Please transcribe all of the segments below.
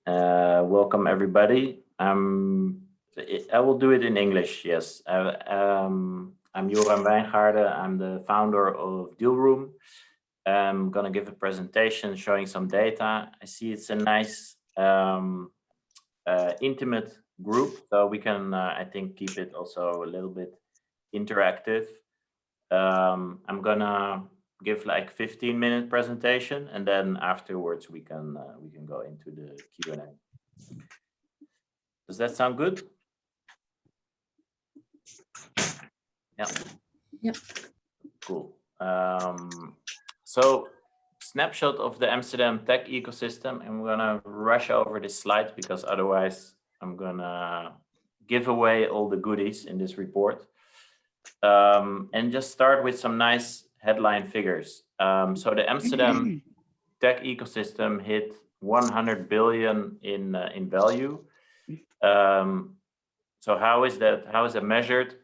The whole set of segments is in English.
Welcome everybody. I will do it in English, yes. I'm Joran Wijngaarden. I'm the founder of Dealroom. I'm gonna give a presentation showing some data. I see it's a nice intimate group, so we can, I think, keep it also a little bit interactive. I'm gonna give like 15-minute presentation, and then afterwards we can go into the Q&A. Does that sound good? Yeah. Yep. Cool. So snapshot of the Amsterdam tech ecosystem. I'm gonna rush over this slide because otherwise I'm gonna give away all the goodies in this report. And just start with some nice headline figures. So the Amsterdam tech ecosystem hit 100 billion in value. So how is that? How is it measured?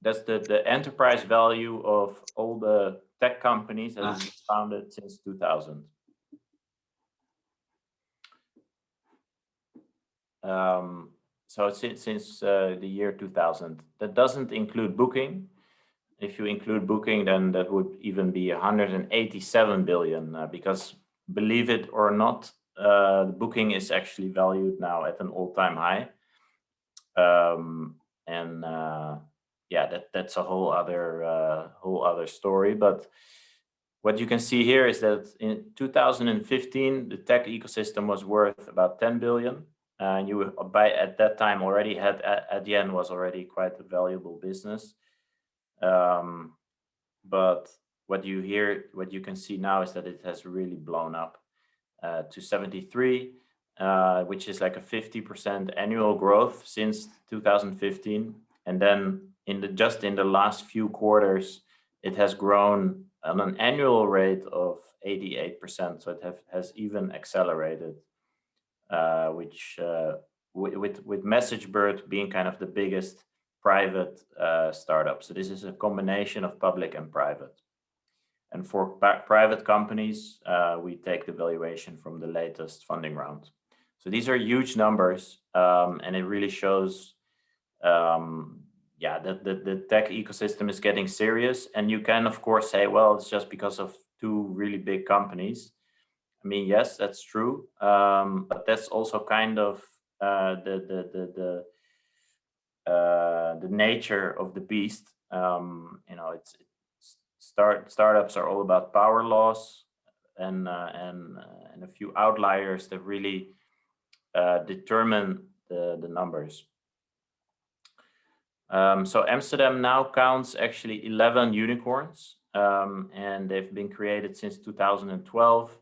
That's the enterprise value of all the tech companies that have been founded since 2000. So since the year 2000. That doesn't include Booking. If you include Booking, then that would even be 187 billion, because believe it or not, Booking is actually valued now at an all-time high. Yeah, that's a whole other story. But what you can see here is that in 2015, the tech ecosystem was worth about 10 billion. And you at that time already had Adyen was already quite a valuable business. But what you can see now is that it has really blown up to 73, which is like a 50% annual growth since 2015. And then just in the last few quarters, it has grown on an annual rate of 88%. So it has even accelerated, which with MessageBird being kind of the biggest private startup. So this is a combination of public and private. And for private companies, we take the valuation from the latest funding round. So these are huge numbers, and it really shows, that the tech ecosystem is getting serious. And you can, of course, say, well, it's just because of two really big companies. I mean, yes, that's true, but that's also kind of the nature of the beast. Startups are all about power laws and a few outliers that really determine the numbers. So Amsterdam now counts actually 11 unicorns, and they've been created since 2012.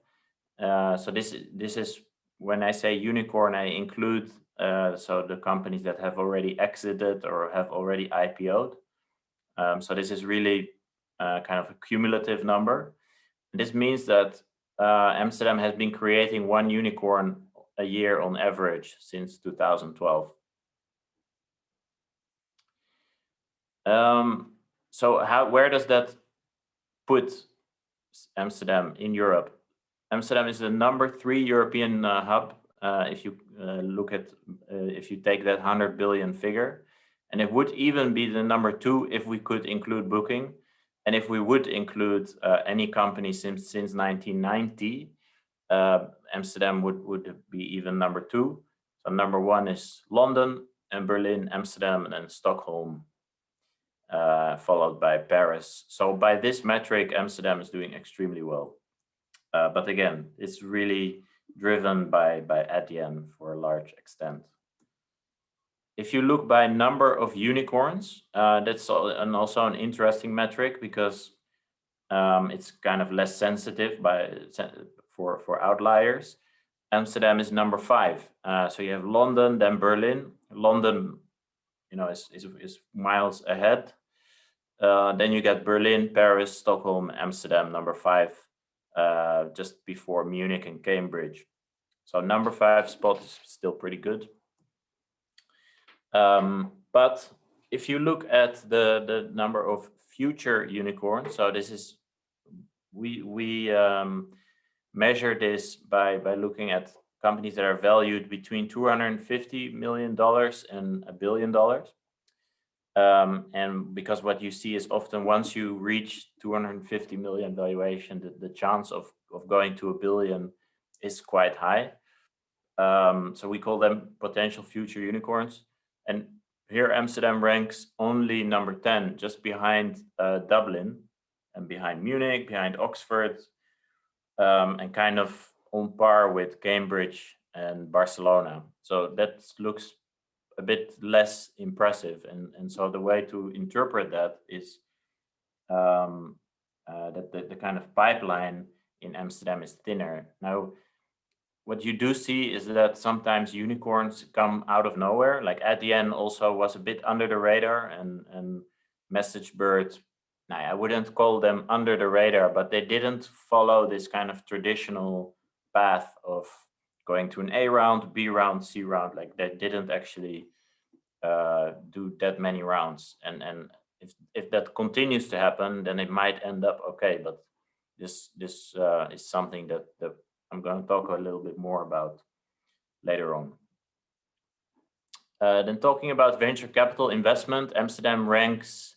So this is when I say unicorn, I include so the companies that have already exited or have already IPO'd. So this is really kind of a cumulative number. This means that Amsterdam has been creating one unicorn a year on average since 2012. So where does that put Amsterdam in Europe? Amsterdam is the number 3 European hub. If you look at, if you take that 100 billion figure, and it would even be the number 2 if we could include Booking, and if we would include any company since 1990, Amsterdam would be even number 2. So number 1 is London, and Berlin, Amsterdam, and then Stockholm, followed by Paris. So by this metric, Amsterdam is doing extremely well. But again, it's really driven by Adyen for a large extent. If you look by number of unicorns, that's also an interesting metric because it's kind of less sensitive for outliers. Amsterdam is number 5. So you have London, then Berlin. London, is miles ahead. Then you get Berlin, Paris, Stockholm, Amsterdam, number 5. Just before Munich and Cambridge. So number 5 spot is still pretty good. But if you look at the number of future unicorns, so this is, we measure this by looking at companies that are valued between $250 million and $1 billion. And because what you see is often once you reach 250 million valuation, the chance of going to $1 billion is quite high. So we call them potential future unicorns. And here Amsterdam ranks only number 10, just behind Dublin and behind Munich, behind Oxford, and kind of on par with Cambridge and Barcelona. So that looks a bit less impressive. And so the way to interpret that is that the kind of pipeline in Amsterdam is thinner. Now, what you do see is that sometimes unicorns come out of nowhere. Like ADN also was a bit under the radar, and MessageBird, I wouldn't call them under the radar, but they didn't follow this kind of traditional path of going to an A round, B round, C round. Like they didn't actually do that many rounds. And if that continues to happen, then it might end up okay. But this is something that I'm going to talk a little bit more about later on. Then talking about venture capital investment, Amsterdam ranks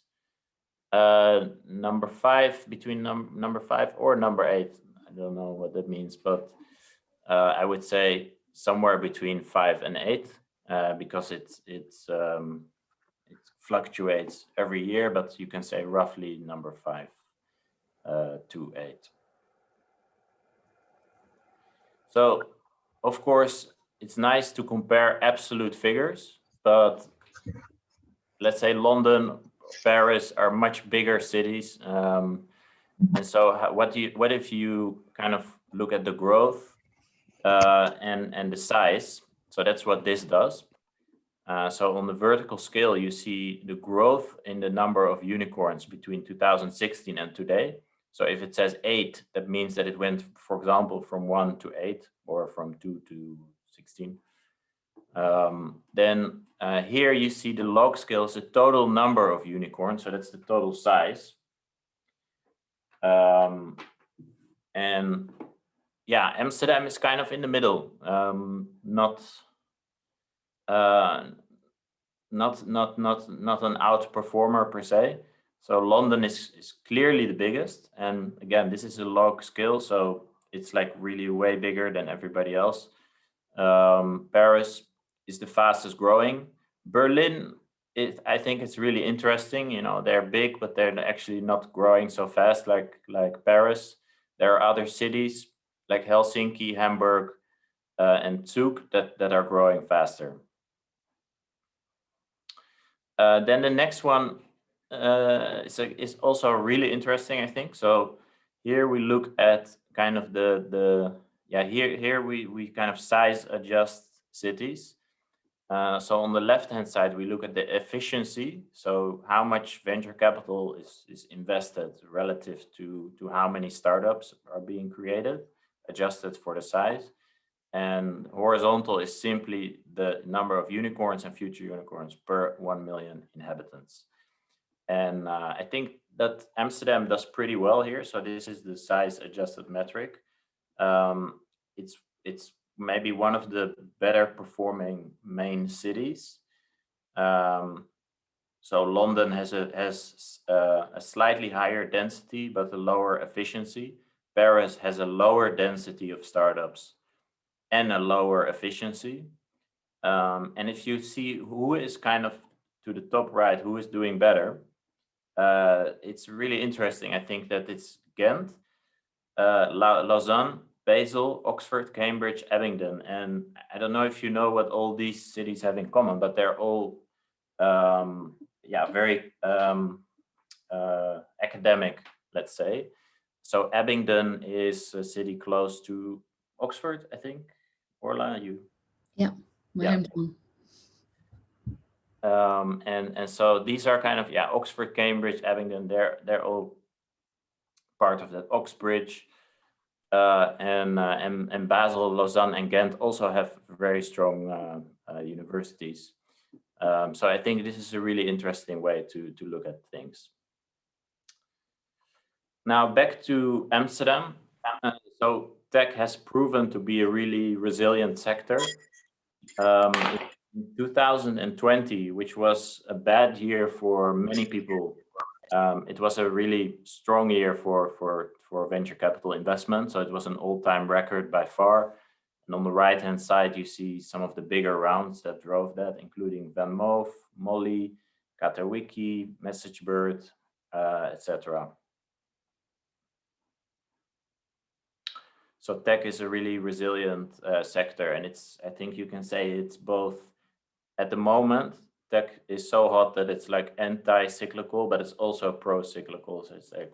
number 5, between number 5 or number 8. I don't know what that means, but I would say somewhere between 5 and 8 because it fluctuates every year, but you can say roughly number 5 to 8. So, of course, it's nice to compare absolute figures, but let's say London, Paris are much bigger cities. And so what if you kind of look at the growth and the size? So that's what this does. So on the vertical scale, you see the growth in the number of unicorns between 2016 and today. So if it says 8, that means that it went, for example, from 1 to 8 or from 2 to 16. Then here you see the log scale is the total number of unicorns. So that's the total size. And yeah, Amsterdam is kind of in the middle, not an outperformer per se. So London is clearly the biggest, and again, this is a log scale, so it's like really way bigger than everybody else. Paris is the fastest growing. Berlin, I think it's really interesting. You know, they're big, but they're actually not growing so fast like Paris. There are other cities like Helsinki, Hamburg, and Zug that are growing faster. Then the next one is also really interesting, I think. So here we look at kind of here we kind of size adjust cities. So on the left-hand side, we look at the efficiency. So how much venture capital is invested relative to how many startups are being created, adjusted for the size. And horizontal is simply the number of unicorns and future unicorns per 1 million inhabitants. And I think that Amsterdam does pretty well here. So this is the size adjusted metric. It's maybe one of the better performing main cities. So London has a slightly higher density, but a lower efficiency. Paris has a lower density of startups and a lower efficiency. And if you see who is kind of to the top right, who is doing better, it's really interesting. I think that it's Ghent, Lausanne, Basel, Oxford, Cambridge, Abingdon. And I don't know if you know what all these cities have in common, but they're all very academic, let's say. So Abingdon is a city close to Oxford, I think. Orla, you? Yeah, my hometown. And so these are kind of Oxford, Cambridge, Abingdon. They're all part of that. Oxbridge and Basel, Lausanne, and Ghent also have very strong universities. So I think this is a really interesting way to look at things. Now back to Amsterdam. So tech has proven to be a really resilient sector. In 2020, which was a bad year for many people, it was a really strong year for venture capital investment. So it was an all-time record by far. And on the right-hand side, you see some of the bigger rounds that drove that, including Van Moof, Molly, Katawiki, MessageBird, etc. So tech is a really resilient sector, and I think you can say it's both. At the moment, tech is so hot that it's like anti-cyclical, but it's also pro-cyclical. So it's like,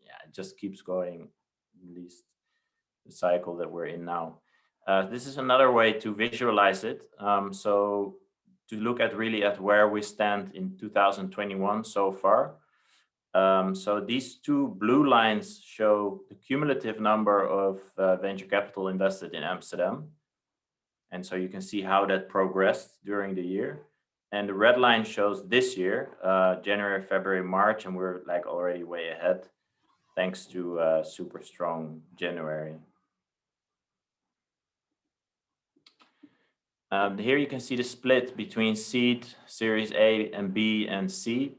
yeah, it just keeps going, at least the cycle that we're in now. This is another way to visualize it. So to look at really at where we stand in 2021 so far. So these two blue lines show the cumulative number of venture capital invested in Amsterdam. And so you can see how that progressed during the year. And the red line shows this year, January, February, March, and we're like already way ahead thanks to a super strong January. Here you can see the split between seed, Series A and B and C.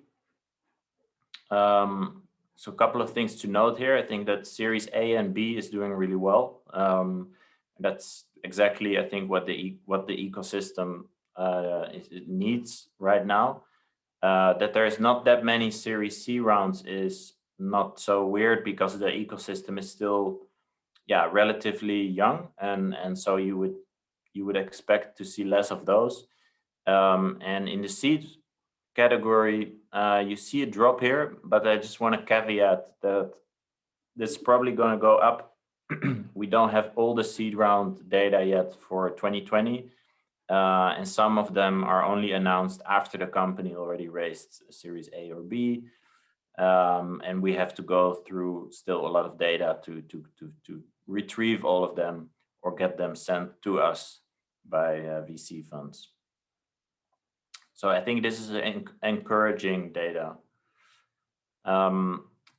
So a couple of things to note here. I think that Series A and B is doing really well. That's exactly, I think, what the ecosystem it needs right now. That there is not that many Series C rounds is not so weird because the ecosystem is still, yeah, relatively young, and so you would expect to see less of those. And in the seed category, you see a drop here, but I just want to caveat that this is probably going to go up. We don't have all the seed round data yet for 2020, and some of them are only announced after the company already raised a Series A or B, and we have to go through still a lot of data to retrieve all of them or get them sent to us by VC funds. So I think this is encouraging data.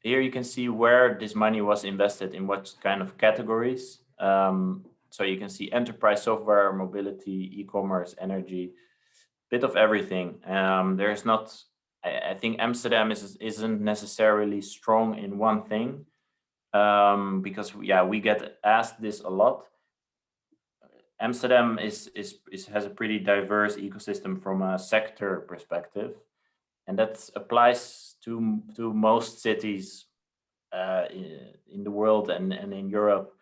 Here you can see where this money was invested in what kind of categories. So you can see enterprise software, mobility, e-commerce, energy, bit of everything. There's not, I think Amsterdam isn't necessarily strong in one thing, because yeah, we get asked this a lot. Amsterdam has a pretty diverse ecosystem from a sector perspective, and that applies to most cities in the world and in Europe.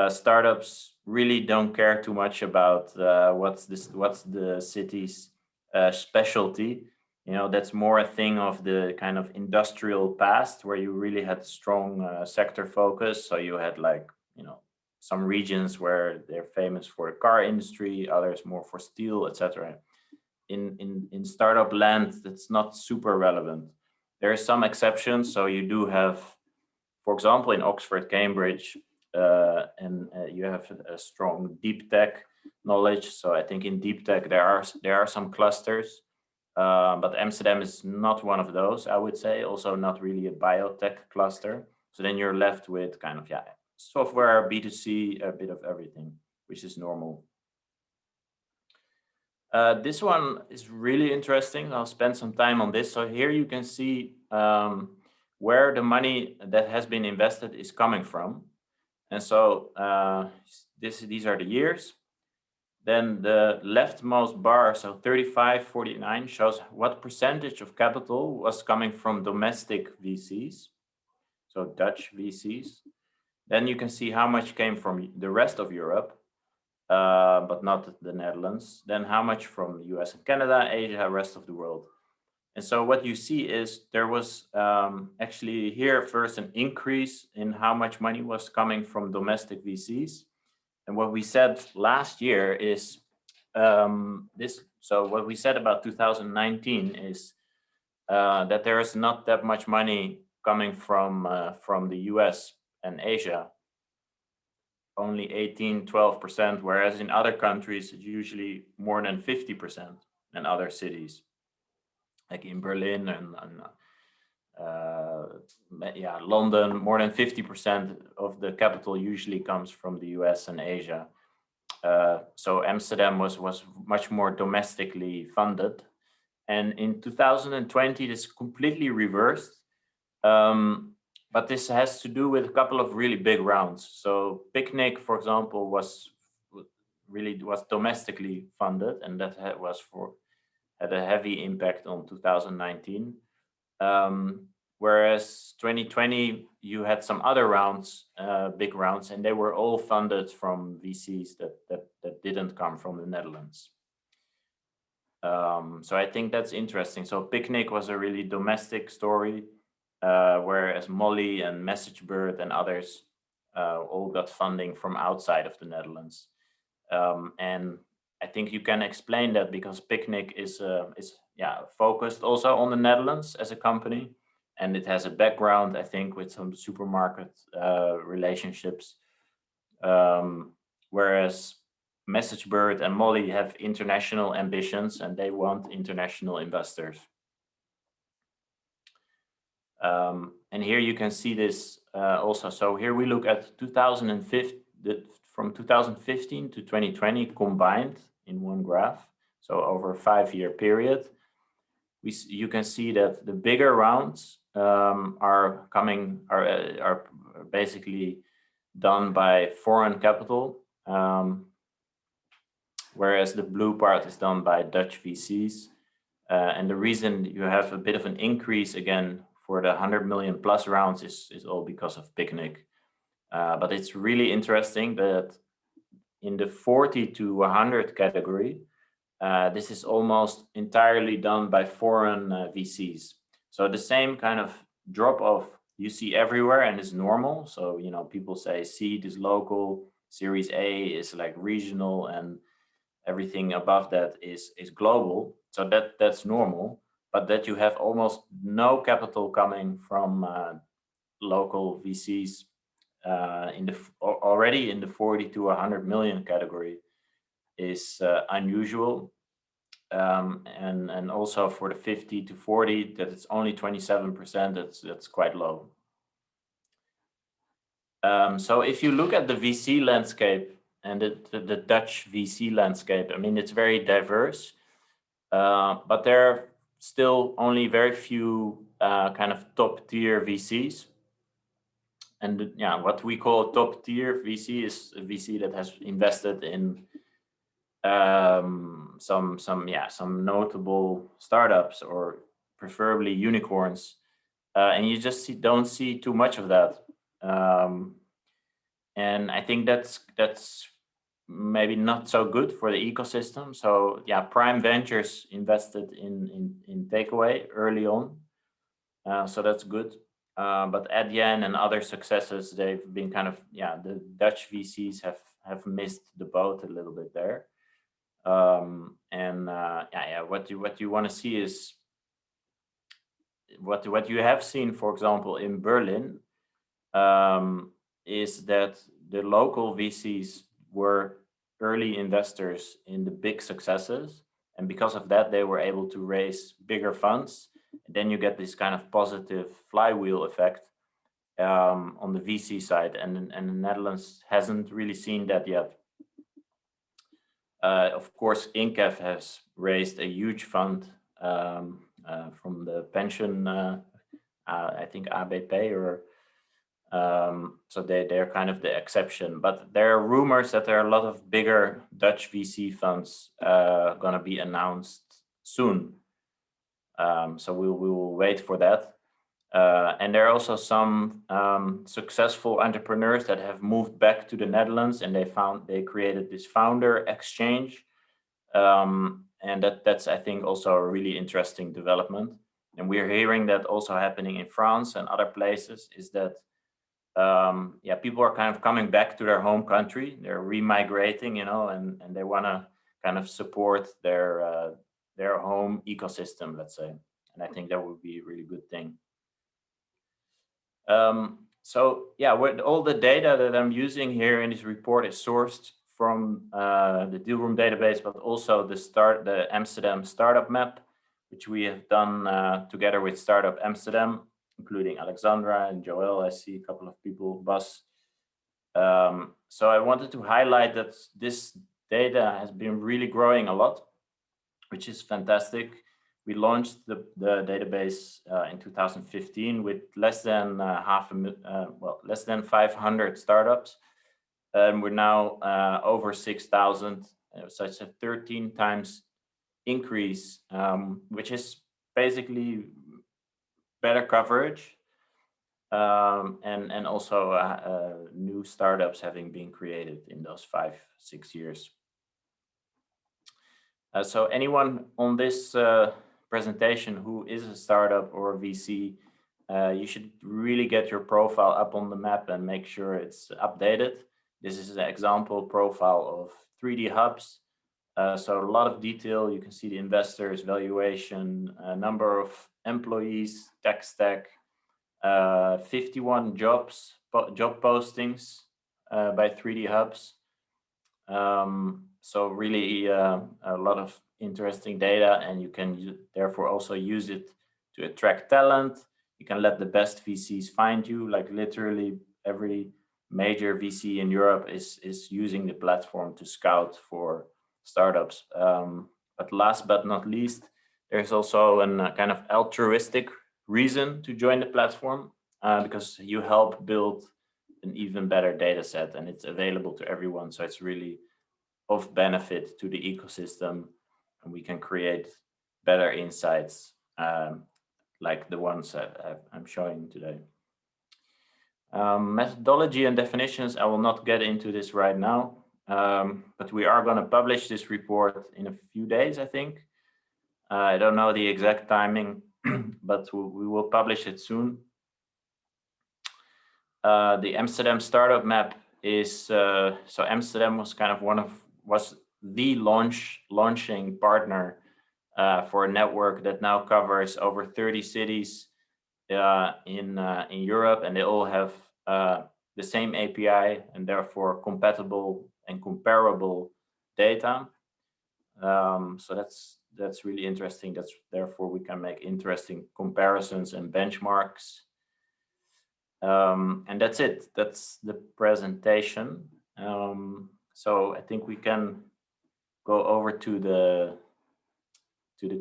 Startups really don't care too much about what's the city's specialty. You know, that's more a thing of the kind of industrial past where you really had strong sector focus. So you had, like, you know, some regions where they're famous for the car industry, others more for steel, etc. In startup land, that's not super relevant. There are some exceptions. So you do have, for example, in Oxford, Cambridge, and you have a strong deep tech knowledge. So I think in deep tech there are some clusters, but Amsterdam is not one of those, I would say. Also not really a biotech cluster. So then you're left with kind of, yeah, software, B2C, a bit of everything, which is normal. This one is really interesting. I'll spend some time on this. So here you can see where the money that has been invested is coming from. And so these are the years. Then the leftmost bar, so 3549, shows what percentage of capital was coming from domestic VCs, so Dutch VCs. Then you can see how much came from the rest of Europe, but not the Netherlands. Then how much from the US and Canada, Asia, rest of the world. And so what you see is there was actually here first an increase in how much money was coming from domestic VCs. And what we said last year is this. So what we said about 2019 is that there is not that much money coming from the US and Asia, only 12%, whereas in other countries, it's usually more than 50% in other cities, like in Berlin and London, more than 50% of the capital usually comes from the US and Asia. So Amsterdam was much more domestically funded. And in 2020, this completely reversed. But this has to do with a couple of really big rounds. So Picnic, for example, was domestically funded, and that had a heavy impact on 2019. Whereas 2020, you had some other rounds, big rounds, and they were all funded from VCs that didn't come from the Netherlands. So I think that's interesting. So Picnic was a really domestic story, whereas Molly and MessageBird and others all got funding from outside of the Netherlands. And I think you can explain that because Picnic is focused also on the Netherlands as a company, and it has a background, I think, with some supermarket relationships, whereas MessageBird and Molly have international ambitions and they want international investors. And here you can see this also. So here we look at 2015, from 2015 to 2020 combined in one graph. So over a 5-year period, you can see that the bigger rounds are basically done by foreign capital, whereas the blue part is done by Dutch VCs. And the reason you have a bit of an increase again for the 100 million plus rounds is all because of Picnic. But it's really interesting that in the 40 to 100 category, this is almost entirely done by foreign VCs. So the same kind of drop-off you see everywhere and is normal. So, people say seed is local, Series A is like regional, and everything above that is global. So that's normal. But that you have almost no capital coming from local VCs already in the 40 to 100 million category is unusual. And also for the 50 to 40, that it's only 27%, that's quite low. So if you look at the VC landscape and the Dutch VC landscape, I mean, it's very diverse, but there are still only very few kind of top tier VCs. And what we call top tier VC is a VC that has invested in some notable startups or preferably unicorns, and you just don't see too much of that. And I think that's maybe not so good for the ecosystem. So Prime Ventures invested in Takeaway early on, so that's good. But Adyen and other successes, they've been kind of the Dutch VCs have missed the boat a little bit there. What you want to see is what you have seen, for example, in Berlin, is that the local VCs were early investors in the big successes, and because of that, they were able to raise bigger funds. And then you get this kind of positive flywheel effect on the VC side, and the Netherlands hasn't really seen that yet. Of course, Incaf has raised a huge fund from the pension, I think ABP, or so they're kind of the exception. But there are rumors that there are a lot of bigger Dutch VC funds going to be announced soon. So we will wait for that. And there are also some successful entrepreneurs that have moved back to the Netherlands, and they created this founder exchange, and that's I think also a really interesting development. And we're hearing that also happening in France and other places, is that people are kind of coming back to their home country. They're remigrating, and they want to kind of support their home ecosystem, let's say. And I think that would be a really good thing. What all the data that I'm using here in this report is sourced from the Dealroom database, but also the Amsterdam startup map, which we have done together with Startup Amsterdam. including Alexandra and Joel. I see a couple of people, Bas. So I wanted to highlight that this data has been really growing a lot, which is fantastic. We launched the database in 2015 with less than less than 500 startups. And we're now over 6,000, so it's a 13 times increase, which is basically better coverage, and also new startups having been created in those 5-6 years. So anyone on this presentation who is a startup or a VC, you should really get your profile up on the map and make sure it's updated. This is an example profile of 3D hubs. So a lot of detail. You can see the investors, valuation, number of employees, tech stack, 51 job postings by 3D hubs. So really a lot of interesting data, and you can therefore also use it to attract talent. You can let the best VCs find you. Like literally every major VC in Europe is using the platform to scout for startups. But last but not least, there's also a kind of altruistic reason to join the platform, because you help build an even better data set, and it's available to everyone. So it's really of benefit to the ecosystem, and we can create better insights like the ones that I'm showing today. Methodology and definitions, I will not get into this right now, but we are going to publish this report in a few days, I think. I don't know the exact timing, but we will publish it soon. The Amsterdam startup map is, so Amsterdam was kind of was the launching partner for a network that now covers over 30 cities in Europe, and they all have the same API and therefore compatible and comparable data. So that's really interesting. Therefore we can make interesting comparisons and benchmarks. And that's it. That's the presentation. So I think we can go over to the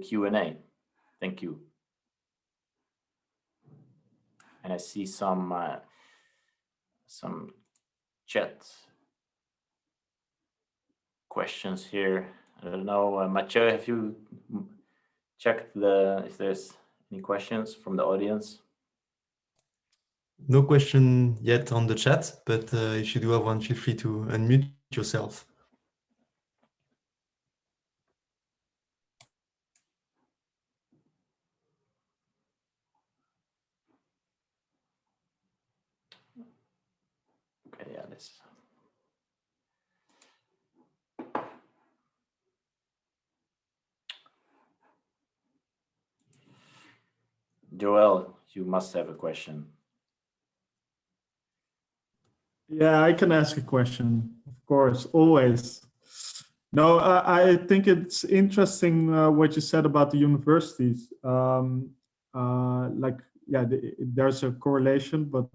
Q&A. Thank you. And I see some chat questions here. I don't know, Mathieu, have you checked if there's any questions from the audience? No question yet on the chat, but if you do have one, feel free to unmute yourself. Okay, yeah, this. Joel, you must have a question. Yeah, I can ask a question, of course, always. No, I think it's interesting what you said about the universities. There's a correlation, but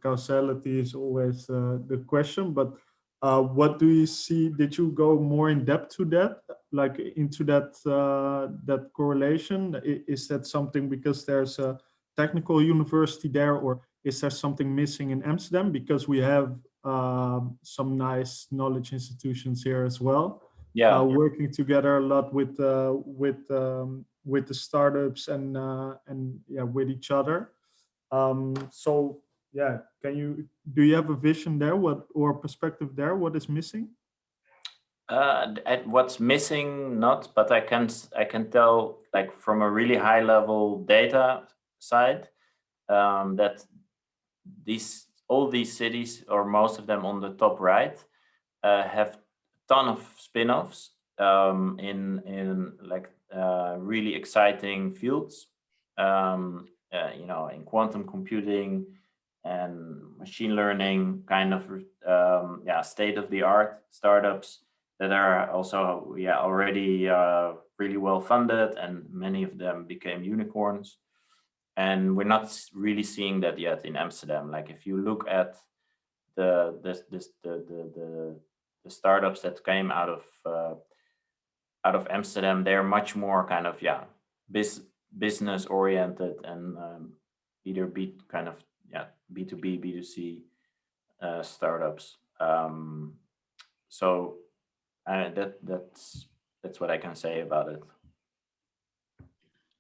causality is always the question. But what do you see? Did you go more in depth to that, like into that that correlation? Is that something because there's a technical university there, or is there something missing in Amsterdam? Because we have some nice knowledge institutions here as well. Yeah, working together a lot with the startups and with each other. So yeah, do you have a vision there, or perspective there? What is missing? What's missing, not, but I can tell, like from a really high level data side, that all these cities, or most of them on the top right, have a ton of spin-offs in like really exciting fields, in quantum computing and machine learning, kind of state-of-the-art startups that are also already really well funded, and many of them became unicorns. and we're not really seeing that yet in Amsterdam. Like if you look at the startups that came out of Amsterdam, they're much more kind of business oriented and either B2B, B2C startups. So that's what I can say about it.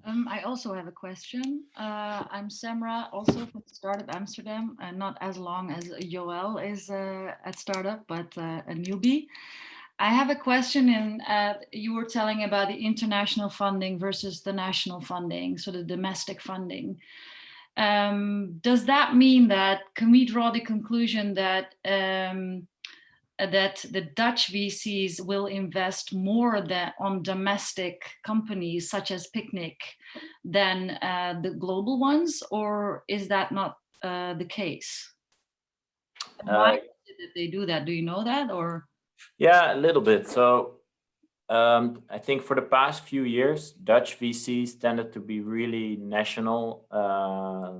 I also have a question. I'm Samra, also from Startup Amsterdam, and not as long as Joël is at Startup, but a newbie. I have a question, and you were telling about the international funding versus the national funding, so the domestic funding. Does that mean that, can we draw the conclusion that that the Dutch VCs will invest more on domestic companies such as Picnic than the global ones, or is that not the case? Why is it that they do that? Do you know that, or? Yeah, a little bit. So I think for the past few years, Dutch VCs tended to be really national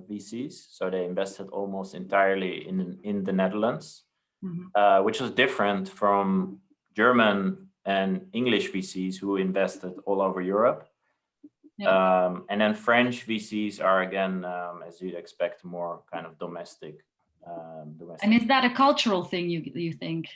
VCs. So they invested almost entirely in the Netherlands. Mm-hmm. Which was different from German and English VCs who invested all over Europe. Yeah. And then French VCs are again, as you'd expect, more kind of domestic. And is that a cultural thing, you think?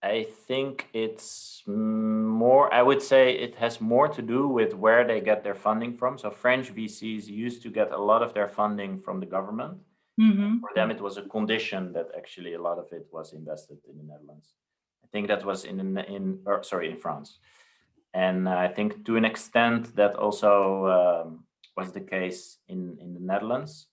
I think it's more, I would say it has more to do with where they get their funding from. So French VCs used to get a lot of their funding from the government. Mm-hmm. For them, it was a condition that actually a lot of it was invested in the Netherlands. I think that was in France. And I think to an extent that also was the case in the Netherlands.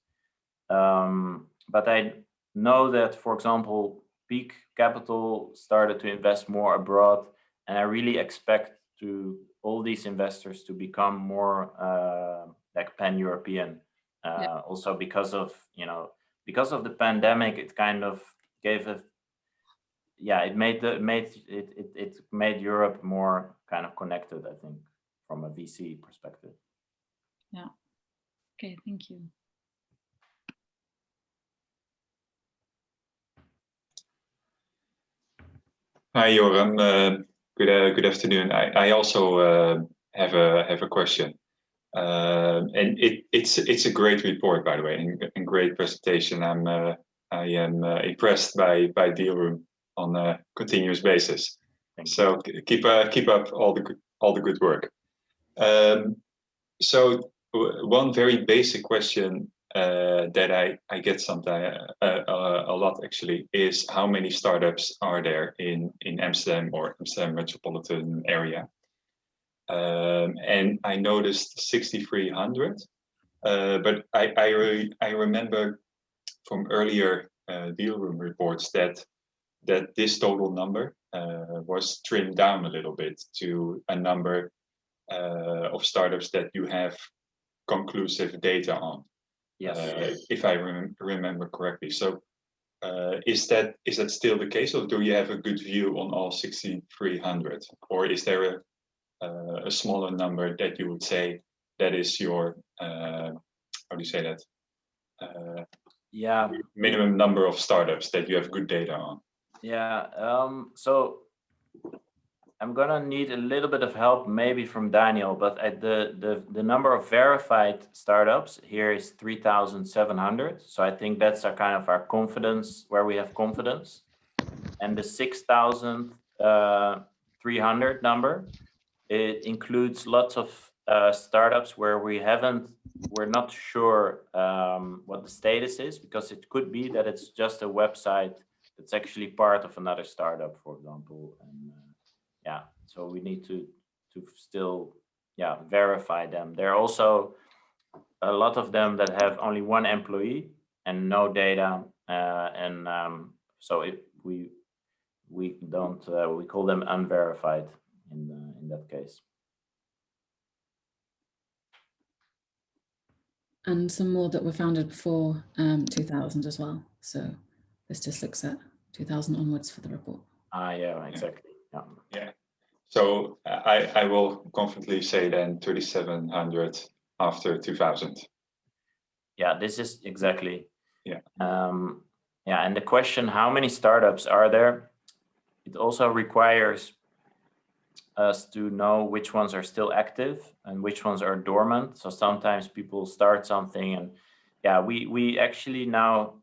But I know that, for example, Peak Capital started to invest more abroad, and I really expect all these investors to become more like pan-European. Also because of the pandemic, it kind of gave it made Europe more kind of connected, I think, from a VC perspective. Yeah. Okay, thank you. Hi, Joram. Good afternoon. I also have a question, and it's a great report, by the way, and great presentation. I am impressed by Dealroom on a continuous basis. So keep up all the good work. So one very basic question that I get sometimes a lot actually is how many startups are there in Amsterdam or Amsterdam metropolitan area? And I noticed 6,300, but I remember from earlier Dealroom reports that this total number was trimmed down a little bit to a number of startups that you have conclusive data on. Yes. If I remember correctly. So is that still the case, or do you have a good view on all 6,300, or is there a smaller number that you would say that is your how do you say that? Minimum number of startups that you have good data on. Yeah. So I'm gonna need a little bit of help, maybe from Daniel, but the number of verified startups here is 3,700. So I think that's our confidence, where we have confidence, and the 6,300 number, it includes lots of startups where we're not sure what the status is, because it could be that it's just a website that's actually part of another startup, for example, and so we need to still verify them. There are also a lot of them that have only one employee and no data, so we call them unverified in that case. And some more that were founded before 2000 as well. So this just looks at 2000 onwards for the report. Yeah, exactly. Yeah. So I will confidently say then 3,700 after 2000. Yeah, this is exactly. Yeah. Yeah, and the question, how many startups are there? It also requires us to know which ones are still active and which ones are dormant. So sometimes people start something, and yeah, we actually now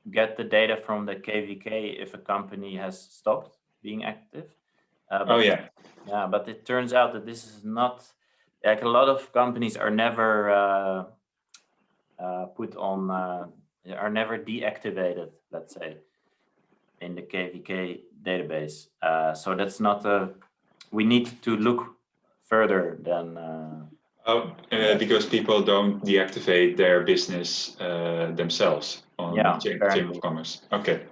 get the data from the KVK if a company has stopped being active. Oh yeah. Yeah, but it turns out that this is not, like, a lot of companies are never put on, are never deactivated, let's say, in the KVK database. So that's not a, we need to look further than. Because people don't deactivate their business themselves on Yeah, Chamber of Commerce. Okay.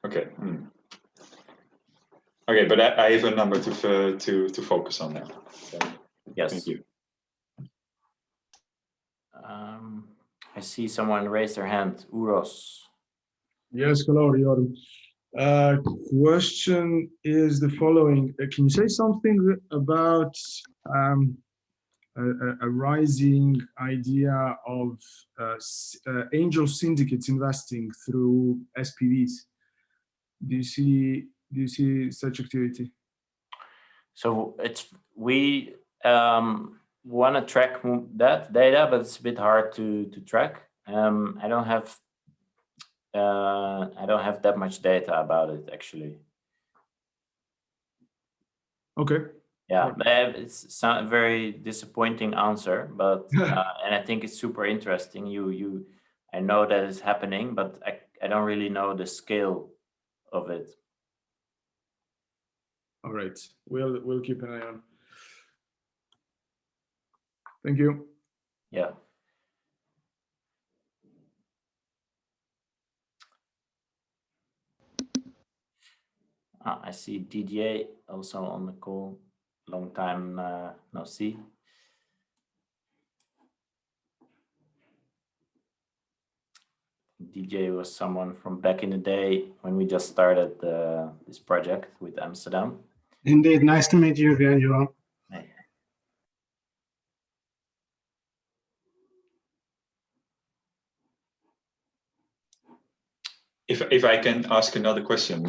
Okay. Okay, but I have a number to focus on now. So, yes. Thank you. I see someone raise their hand. Uros. Yes, hello, Jorn. Question is the following. Can you say something about a rising idea of angel syndicates investing through SPVs? Do you see such activity? So we want to track that data, but it's a bit hard to track. I don't have that much data about it, actually. Okay. Yeah, it's a very disappointing answer, but and I think it's super interesting. I know that it's happening, but I don't really know the scale of it. All right, we'll keep an eye on. Thank you. Yeah. I see Didier also on the call. Long time no see. DJ was someone from back in the day when we just started this project with Amsterdam. Indeed, nice to meet you again, Johan. Hey. If I can ask another question,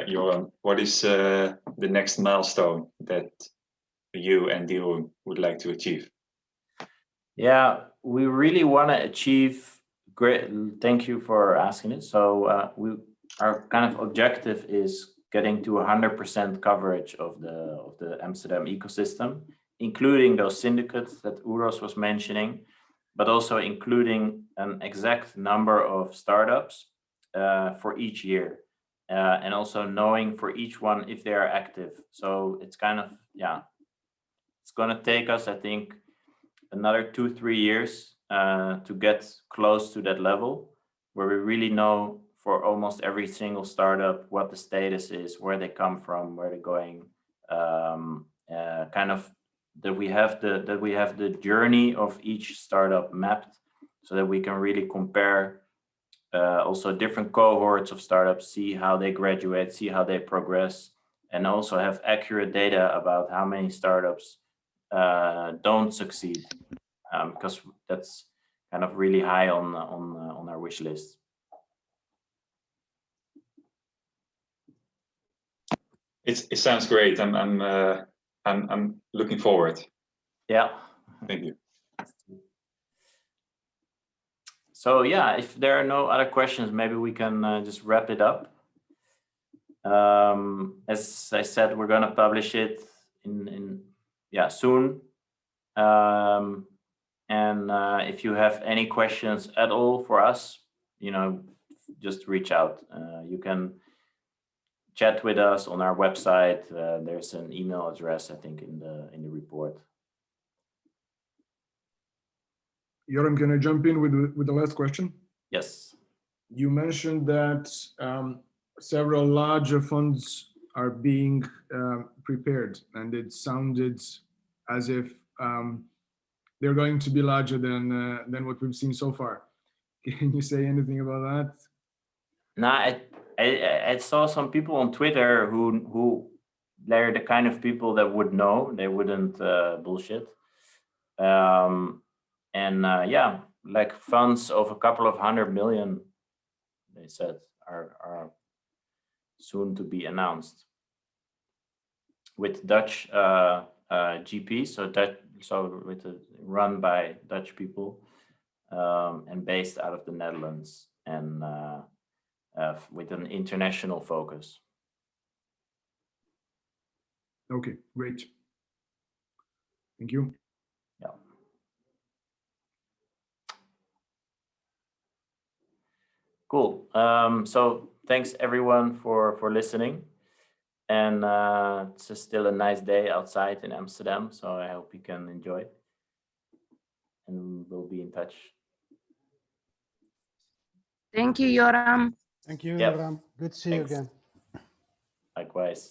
Johan, what is the next milestone that you and Dio would like to achieve? Yeah, we really want to achieve great. Thank you for asking it. So our kind of objective is getting to 100% coverage of the Amsterdam ecosystem, including those syndicates that Uros was mentioning, but also including an exact number of startups for each year, and also knowing for each one if they are active. So it's kind of, yeah, it's going to take us, I think, another 2-3 years to get close to that level where we really know for almost every single startup what the status is, where they come from, where they're going, kind of that we have the journey of each startup mapped, so that we can really compare also different cohorts of startups, see how they graduate, see how they progress, and also have accurate data about how many startups don't succeed, because that's kind of really high on our wish list. It sounds great. I'm looking forward. Yeah. Thank you. So yeah, if there are no other questions, maybe we can just wrap it up. As I said, we're gonna publish it in soon. And if you have any questions at all for us, just reach out. You can chat with us on our website. There's an email address, I think, in the report. Joram, can I jump in with the last question? Yes. You mentioned that several larger funds are being prepared, and it sounded as if they're going to be larger than what we've seen so far. Can you say anything about that? No, I saw some people on Twitter who they're the kind of people that would know, they wouldn't bullshit. Yeah, like funds of a couple of 100 million, they said, are soon to be announced with Dutch GPs, so with run by Dutch people and based out of the Netherlands, and with an international focus. Okay, great. Thank you. Yeah. Cool. So thanks everyone for listening. And it's still a nice day outside in Amsterdam, so I hope you can enjoy. And we'll be in touch. Thank you, Joram. Thank you, Yep. Joram. Good to see you Thanks. again. Likewise.